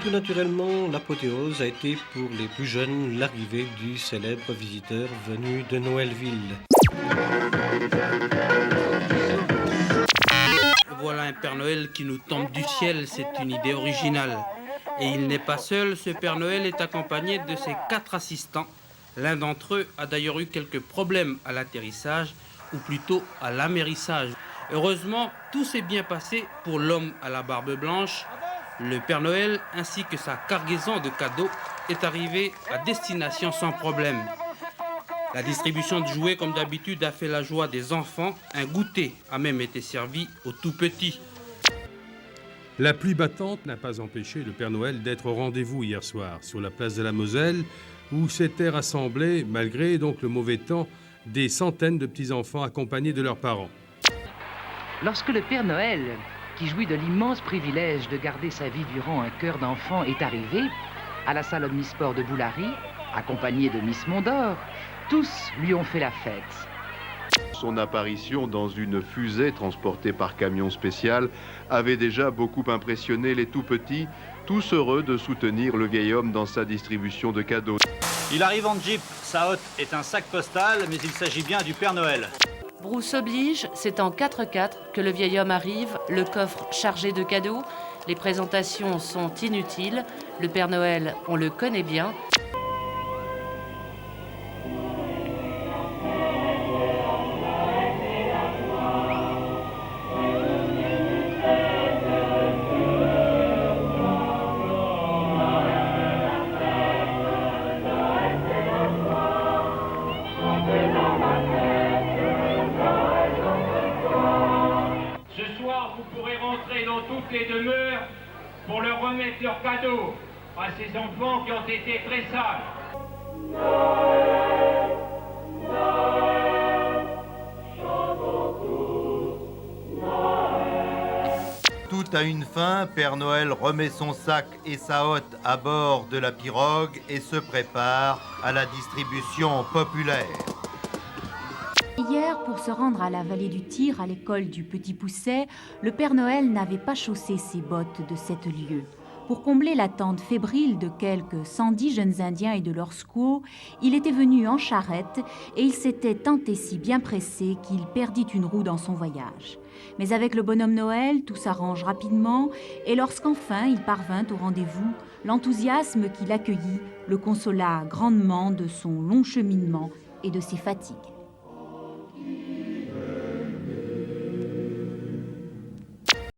Tout naturellement, l'apothéose a été pour les plus jeunes l'arrivée du célèbre visiteur venu de Noëlville. Voilà un Père Noël qui nous tombe du ciel, c'est une idée originale. Et il n'est pas seul, ce Père Noël est accompagné de ses 4 assistants. L'un d'entre eux a d'ailleurs eu quelques problèmes à l'atterrissage, ou plutôt à l'amérissage. Heureusement, tout s'est bien passé pour l'homme à la barbe blanche. Le Père Noël ainsi que sa cargaison de cadeaux est arrivé à destination sans problème. La distribution de jouets, comme d'habitude, a fait la joie des enfants. Un goûter a même été servi aux tout petits. La pluie battante n'a pas empêché le Père Noël d'être au rendez-vous hier soir, sur la place de la Moselle, où s'étaient rassemblés, malgré donc le mauvais temps, des centaines de petits-enfants accompagnés de leurs parents. Lorsque le Père Noël, qui jouit de l'immense privilège de garder sa vie durant un cœur d'enfant, est arrivé à la salle omnisport de Boulary, accompagné de Miss Mondor, tous lui ont fait la fête. Son apparition dans une fusée transportée par camion spécial avait déjà beaucoup impressionné les tout-petits, tous heureux de soutenir le vieil homme dans sa distribution de cadeaux. Il arrive en Jeep, sa hotte est un sac postal, mais il s'agit bien du Père Noël. Brousse oblige, c'est en 4x4 que le vieil homme arrive, le coffre chargé de cadeaux. Les présentations sont inutiles, le Père Noël, on le connaît bien. Vous pourrez rentrer dans toutes les demeures pour leur remettre leurs cadeaux à ces enfants qui ont été très sages. Noël, Noël, chantons tous Noël. Tout a une fin, Père Noël remet son sac et sa hotte à bord de la pirogue et se prépare à la distribution populaire. Hier, pour se rendre à la vallée du Tir, à l'école du Petit Pousset, le Père Noël n'avait pas chaussé ses bottes de 7 lieues. Pour combler l'attente fébrile de quelques 110 jeunes Indiens et de leurs squaws, il était venu en charrette et il s'était tant et si bien pressé qu'il perdit une roue dans son voyage. Mais avec le bonhomme Noël, tout s'arrange rapidement et lorsqu'enfin il parvint au rendez-vous, l'enthousiasme qui l'accueillit le consola grandement de son long cheminement et de ses fatigues.